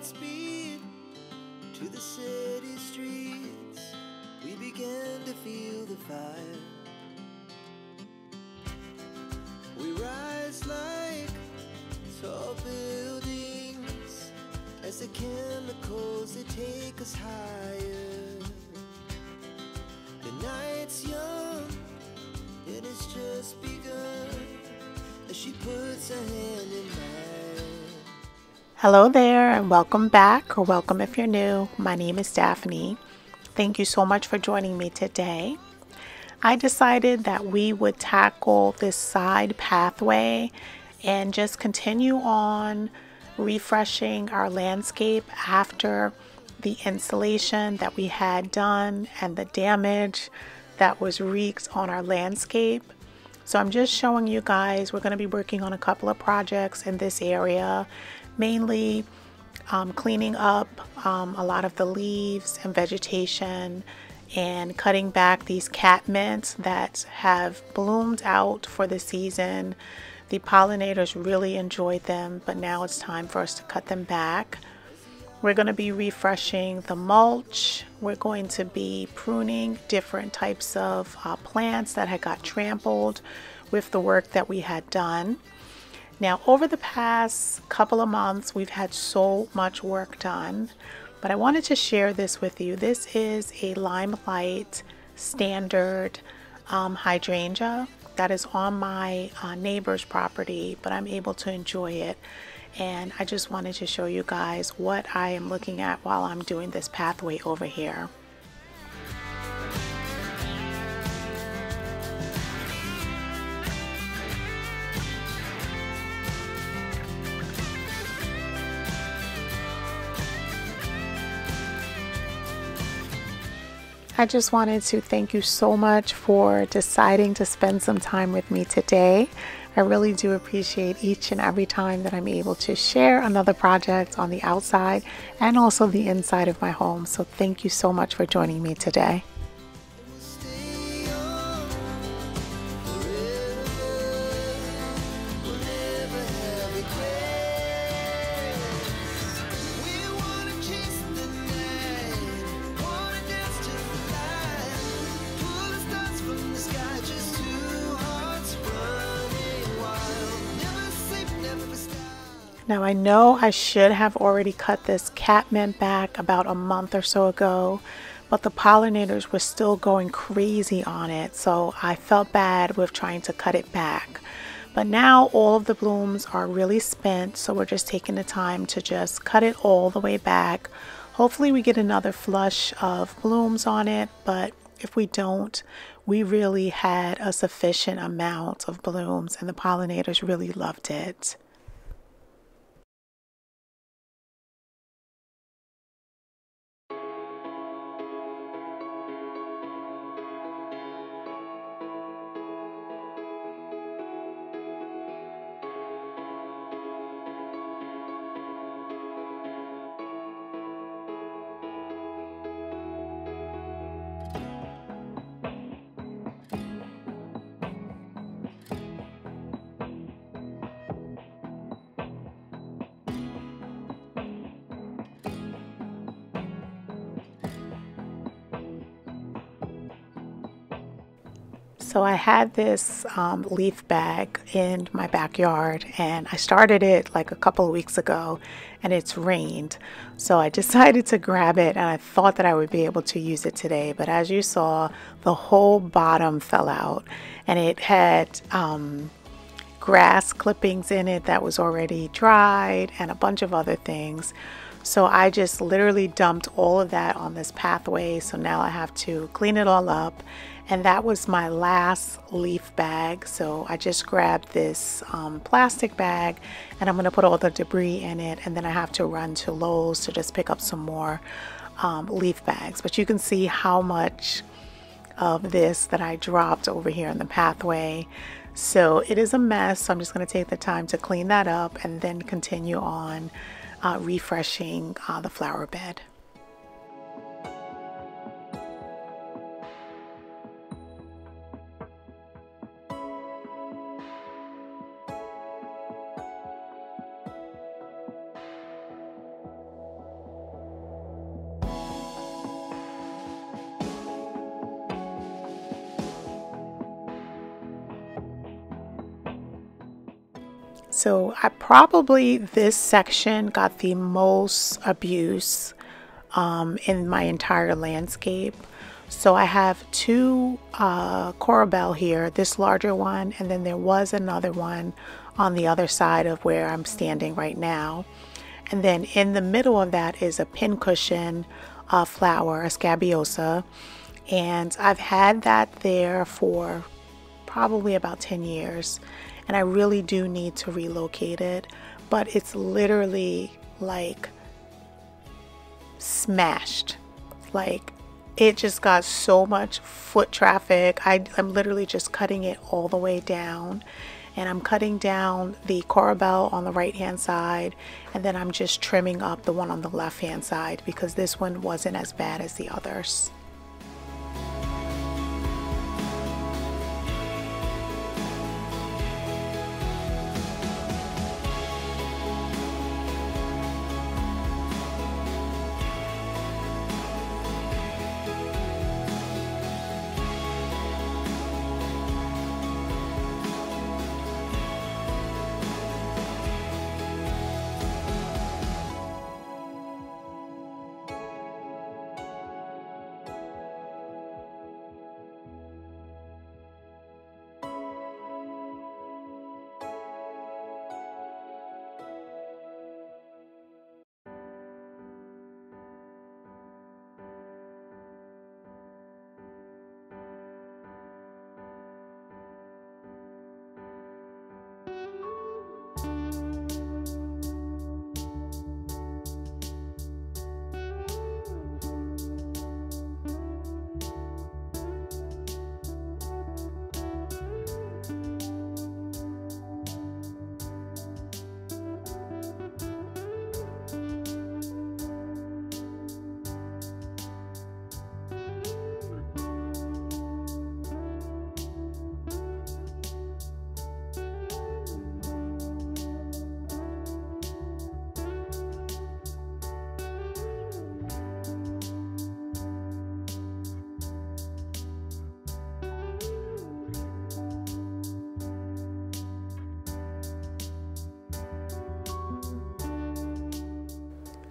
Godspeed to the city streets. We began to feel the fire. We rise like tall buildings as the chemicals they take us higher. The night's young, it has just begun as she puts her hand in mine. Hello there and welcome back, or welcome if you're new. My name is Daphne. Thank you so much for joining me today. I decided that we would tackle this side pathway and just continue on refreshing our landscape after the insulation that we had done and the damage that was wreaked on our landscape. So I'm just showing you guys, we're going to be working on a couple of projects in this area, mainly cleaning up a lot of the leaves and vegetation and cutting back these catmints that have bloomed out for the season. The pollinators really enjoyed them, but now it's time for us to cut them back. We're going to be refreshing the mulch. We're going to be pruning different types of plants that had got trampled with the work that we had done. Now, over the past couple of months, we've had so much work done, but I wanted to share this with you. This is a Limelight standard hydrangea that is on my neighbor's property, but I'm able to enjoy it. And I just wanted to show you guys what I am looking at while I'm doing this pathway over here. I just wanted to thank you so much for deciding to spend some time with me today. I really do appreciate each and every time that I'm able to share another project on the outside and also the inside of my home. So thank you so much for joining me today. Now I know I should have already cut this catmint back about a month or so ago, but the pollinators were still going crazy on it, so I felt bad with trying to cut it back. But now all of the blooms are really spent, so we're just taking the time to just cut it all the way back. Hopefully we get another flush of blooms on it, but if we don't, we really had a sufficient amount of blooms and the pollinators really loved it. So I had this leaf bag in my backyard and I started it like a couple of weeks ago and it's rained. So I decided to grab it and I thought that I would be able to use it today. But as you saw, the whole bottom fell out and it had grass clippings in it that was already dried and a bunch of other things. So I just literally dumped all of that on this pathway. So now I have to clean it all up. And that was my last leaf bag. So I just grabbed this plastic bag and I'm going to put all the debris in it. And then I have to run to Lowe's to just pick up some more leaf bags. But you can see how much of this that I dropped over here in the pathway. So it is a mess. So I'm just going to take the time to clean that up and then continue on refreshing the flower bed. So I probably, this section got the most abuse in my entire landscape. So I have two coral bell here, this larger one, and then there was another one on the other side of where I'm standing right now. And then in the middle of that is a pincushion flower, a scabiosa. And I've had that there for probably about 10 years. And I really do need to relocate it. But it's literally like smashed. Like it just got so much foot traffic. I'm literally just cutting it all the way down. And I'm cutting down the coral bell on the right hand side, and then I'm just trimming up the one on the left hand side because this one wasn't as bad as the others.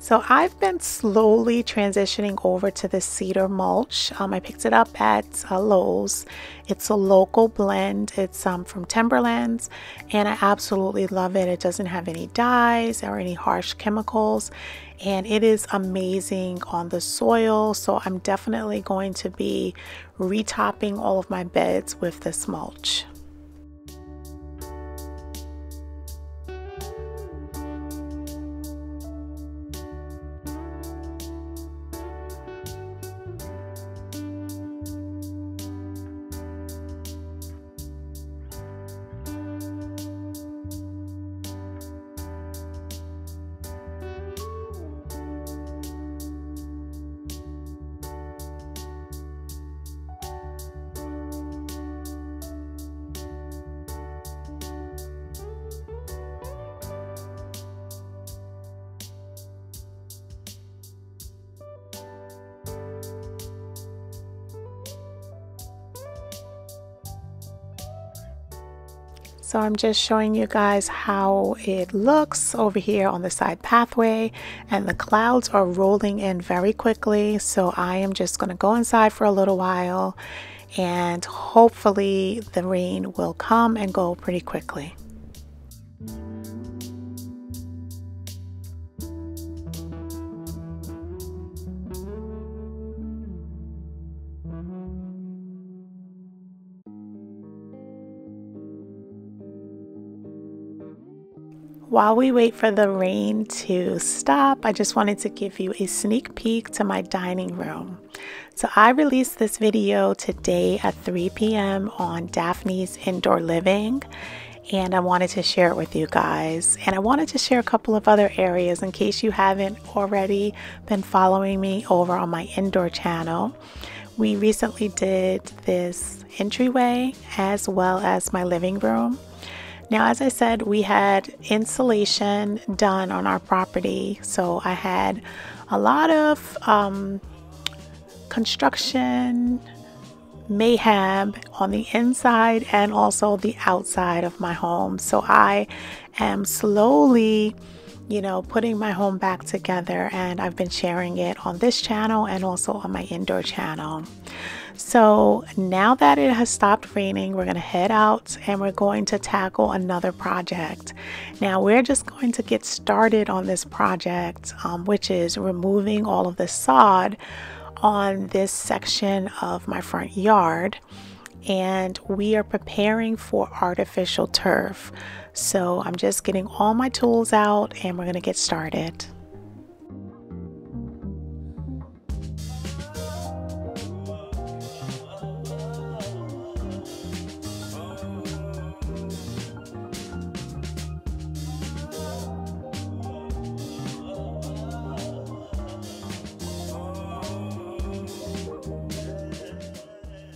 So I've been slowly transitioning over to the cedar mulch. I picked it up at Lowe's. It's a local blend. It's from Timberlands, and I absolutely love it. It doesn't have any dyes or any harsh chemicals, and it is amazing on the soil. So I'm definitely going to be retopping all of my beds with this mulch. So I'm just showing you guys how it looks over here on the side pathway, and the clouds are rolling in very quickly. So I am just going to go inside for a little while, and hopefully the rain will come and go pretty quickly. While we wait for the rain to stop, I just wanted to give you a sneak peek to my dining room. So I released this video today at 3 p.m. on Daphne's indoor living, and I wanted to share it with you guys. And I wanted to share a couple of other areas in case you haven't already been following me over on my indoor channel. We recently did this entryway as well as my living room. Now, as I said, we had insulation done on our property, so I had a lot of construction mayhem on the inside and also the outside of my home. So I am slowly, putting my home back together, and I've been sharing it on this channel and also on my indoor channel. So now that it has stopped raining, we're going to head out and we're going to tackle another project. Now we're just going to get started on this project, which is removing all of the sod on this section of my front yard, and we are preparing for artificial turf. So I'm just getting all my tools out and we're going to get started.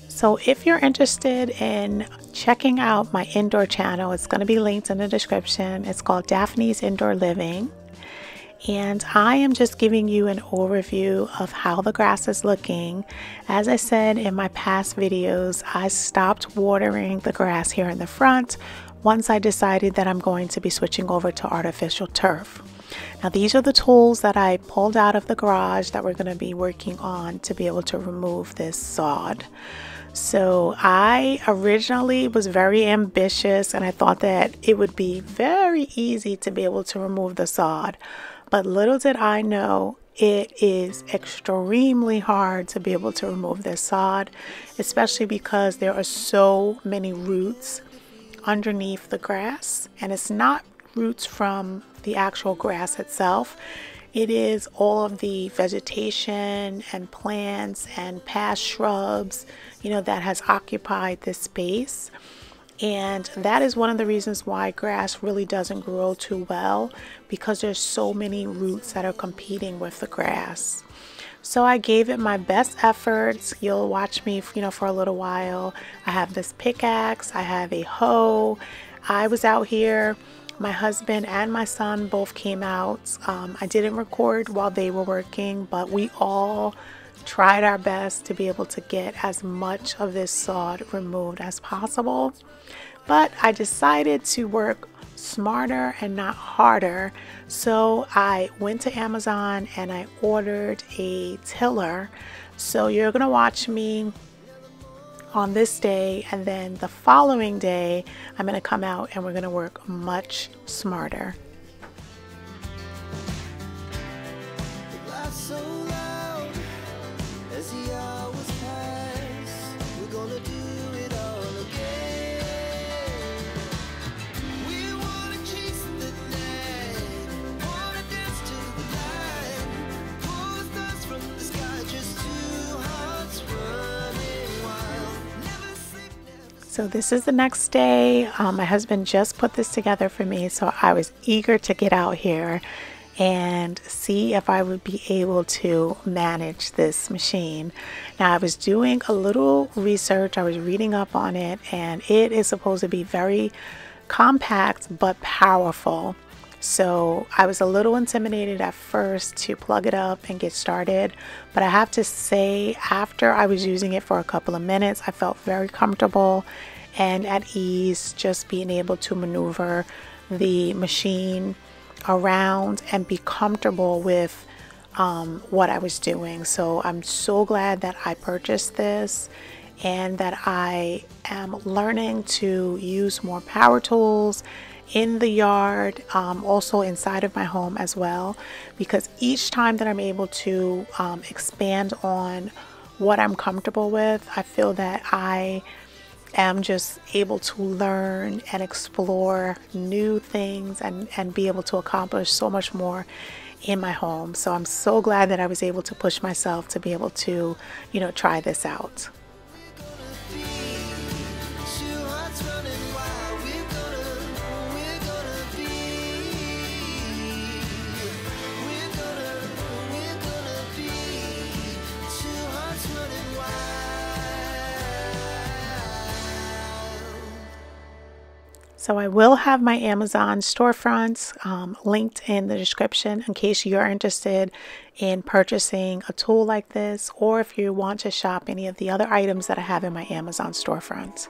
So if you're interested in checking out my indoor channel, it's going to be linked in the description. It's called Daphne's Indoor Living. And I am just giving you an overview of how the grass is looking. As I said in my past videos, I stopped watering the grass here in the front once I decided that I'm going to be switching over to artificial turf. Now these are the tools that I pulled out of the garage that we're going to be working on to be able to remove this sod. So I originally was very ambitious and I thought that it would be very easy to be able to remove the sod. But little did I know, it is extremely hard to be able to remove this sod, especially because there are so many roots underneath the grass, and it's not roots from the actual grass itself. It is all of the vegetation and plants and past shrubs, that has occupied this space. And that is one of the reasons why grass really doesn't grow too well, because there's so many roots that are competing with the grass. So I gave it my best efforts. You'll watch me, for a little while. I have this pickaxe, I have a hoe. I was out here. My husband and my son both came out. I didn't record while they were working, but we all tried our best to be able to get as much of this sod removed as possible. But I decided to work smarter and not harder. So I went to Amazon and I ordered a tiller. So you're gonna watch me on this day, and then the following day I'm going to come out and we're going to work much smarter. So loud as the hours pass, we're gonna do it all again. We wanna chase the night, wanna dance to the light, pull the stars from the sky, just two hearts running wild. Never sleep, never. So this is the next day. My husband just put this together for me, so I was eager to get out here and see if I would be able to manage this machine. Now I was doing a little research, I was reading up on it, and it is supposed to be very compact but powerful. So I was a little intimidated at first to plug it up and get started, but I have to say, after I was using it for a couple of minutes, I felt very comfortable and at ease, just being able to maneuver the machine around and be comfortable with what I was doing. So I'm so glad that I purchased this and that I am learning to use more power tools in the yard, also inside of my home as well, because each time that I'm able to expand on what I'm comfortable with, I feel that I am just able to learn and explore new things and be able to accomplish so much more in my home. So I'm so glad that I was able to push myself to be able to, try this out. So I will have my Amazon storefronts linked in the description in case you're interested in purchasing a tool like this, or if you want to shop any of the other items that I have in my Amazon storefronts.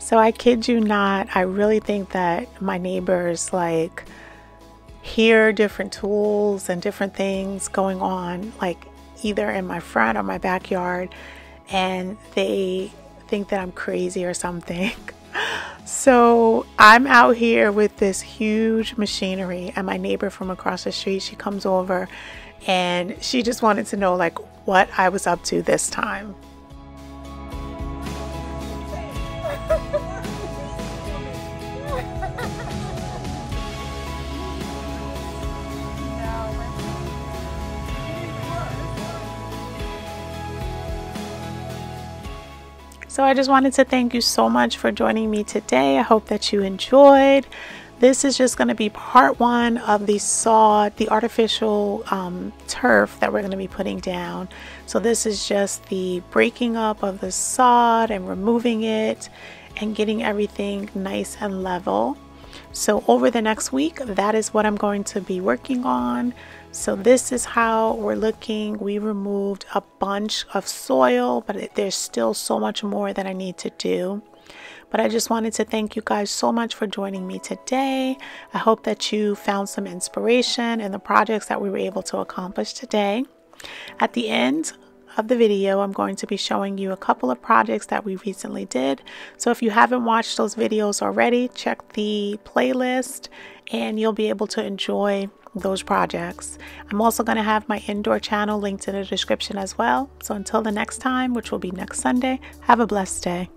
So I kid you not, I really think that my neighbors like hear different tools and different things going on, like either in my front or my backyard, and they think that I'm crazy or something. So I'm out here with this huge machinery, and my neighbor from across the street, she comes over and she just wanted to know like what I was up to this time. So I just wanted to thank you so much for joining me today. I hope that you enjoyed. This is just going to be part one of the sod, the artificial turf that we're going to be putting down. So this is just the breaking up of the sod and removing it and getting everything nice and level. So over the next week, that is what I'm going to be working on. So this is how we're looking. We removed a bunch of soil, but there's still so much more that I need to do. But I just wanted to thank you guys so much for joining me today. I hope that you found some inspiration in the projects that we were able to accomplish today. At the end of the video, I'm going to be showing you a couple of projects that we recently did. So if you haven't watched those videos already, check the playlist and you'll be able to enjoy those projects. I'm also going to have my indoor channel linked in the description as well. So until the next time, which will be next Sunday, have a blessed day.